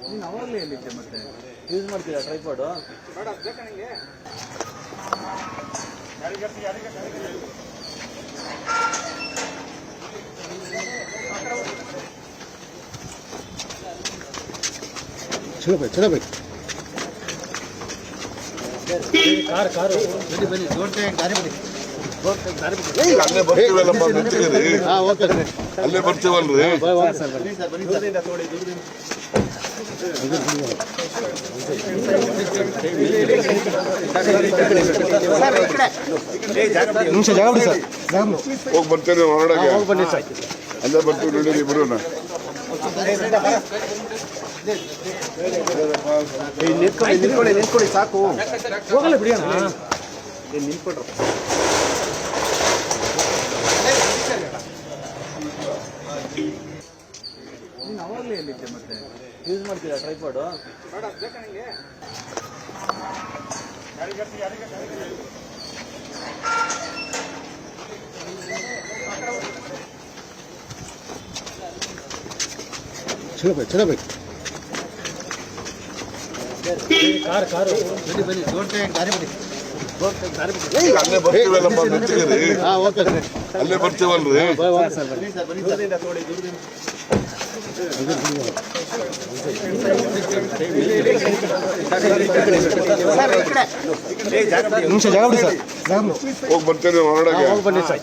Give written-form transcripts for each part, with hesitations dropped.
ನೀನು ಅವಾಗಲೇ ಎಲ್ಲಿದ್ದೆ ಮತ್ತೆ ಯೂಸ್ ಮಾಡ್ತೀರಾ ಟ್ರೈಪಾಡು? ಚಲೋ ಬೇಕು ಕಾರು ಬನ್ನಿ ಜೋಡ್ತೆ ಗಾಡಿ ಬನ್ನಿ ಅಲ್ಲೇ ಬರ್ತೀವಲ್ಲಪ್ಪ ನಿಂತಿದ್ದೀರಿ. ಅಲ್ಲೇ ಬರ್ತೀವಲ್ರಿ. ನಿಮಿಷ ಜಾಗ ಬಿಡಿ ಸರ್. ಹೋಗಿ ಬರ್ತೇನೆ ಹೊರಡಗೆ. ಬನ್ನಿ ಸರ್. ಅಲ್ಲೇ ಬರ್ತೀವಿ ನೋಡಿ ಇಬ್ರು. ನಿಂತ್ಕೊಳ್ಳಿ ಸಾಕು. ಹೋಗಲ್ಲ ಬಿಡಿ ಅಣ್ಣ. ನಿಂತ್ಕೊಳ್ರು. ನೀನು ಅವಾಗಲೇ ಎಲ್ಲಿದ್ದೆ ಮತ್ತೆ ಯೂಸ್ ಮಾಡ್ತೀರಾ ಟ್ರೈಪಾಡು? ಚಲೋ ಬೇಕು ಕಾರು ಬನ್ನಿ ಜೋಡ್ತೆ ಗಾಡಿ ಬನ್ನಿ ಅಲ್ಲೇ ಬರ್ತೀವಲ್ಲಪ್ಪ ನಿಂತಿದ್ದೀರಿ. ಅಲ್ಲೇ ಬರ್ತೀವಲ್ರಿ. ನಿಮಿಷ ಜಾಗ ಬಿಡಿ ಸರ್. ಹೋಗಿ ಬರ್ತೇನೆ ಹೊರಡಗೆ. ಬನ್ನಿ ಸರ್.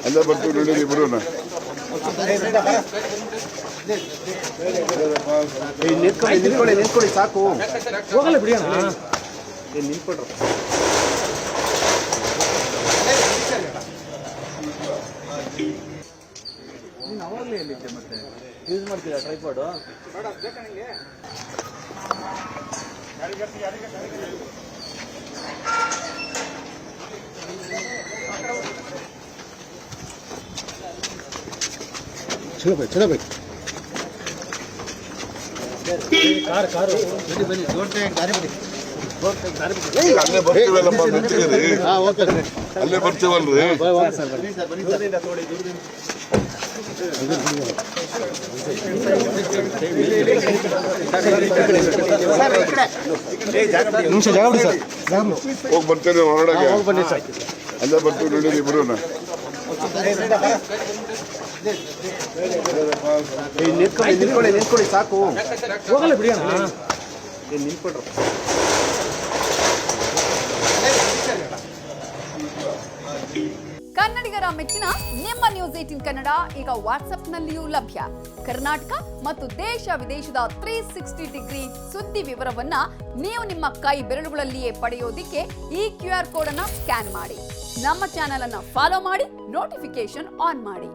ಅಲ್ಲೇ ಬರ್ತೀವಿ ನೋಡಿ ಇಬ್ರು. ನಿಂತ್ಕೊಳ್ಳಿ ಸಾಕು. ಹೋಗಲ್ಲ ಬಿಡಿ ಅಣ್ಣ. ನಿಂತ್ಕೊಳ್ರು. ನೀನು ಅವಾಗಲೇ ಎಲ್ಲಿದ್ದೆ ಮತ್ತೆ ಯೂಸ್ ಮಾಡ್ತೀರಾ ಟ್ರೈಪಾಡು? ಚಲೋ ಬೇಕು ಕಾರು ಬನ್ನಿ ಜೋಡ್ತೆ ಗಾಡಿ ಬನ್ನಿ ಅಲ್ಲೇ ಬರ್ತೀವಲ್ಲಪ್ಪ ನಿಂತಿದ್ದೀರಿ. ಅಲ್ಲೇ ಬರ್ತೀವಲ್ರಿ. ನಿಮಿಷ ಜಾಗ ಬಿಡಿ ಸರ್. ಹೋಗಿ ಬರ್ತೇನೆ ಹೊರಡಗೆ. ಬನ್ನಿ ಸರ್. ಅಲ್ಲೇ ಬರ್ತೀವಿ ನೋಡಿ ಇಬ್ರು. ನಿಂತ್ಕೊಳ್ಳಿ ಸಾಕು. ಹೋಗಲ್ಲ ಬಿಡಿ ಅಣ್ಣ. ನಿಂತ್ಕೊಳ್ರು. ಕನ್ನಡಿಗರ ಮೆಚ್ಚಿನ ನಿಮ್ಮ ನ್ಯೂಸ್ 18 ಕನ್ನಡ ಈಗ ವಾಟ್ಸ್ಆಪ್ನಲ್ಲಿಯೂ ಲಭ್ಯ. ಕರ್ನಾಟಕ ಮತ್ತು ದೇಶ ವಿದೇಶದ 360 ಡಿಗ್ರಿ ಸುದ್ದಿ ವಿವರವನ್ನ ನೀವು ನಿಮ್ಮ ಕೈ ಬೆರಳುಗಳಲ್ಲಿಯೇ ಪಡೆಯೋದಿಕ್ಕೆ ಈ QR ಕೋಡ್ ಅನ್ನು ಸ್ಕ್ಯಾನ್ ಮಾಡಿ. ನಮ್ಮ ಚಾನೆಲ್ ಅನ್ನು ಫಾಲೋ ಮಾಡಿ, ನೋಟಿಫಿಕೇಶನ್ ಆನ್ ಮಾಡಿ.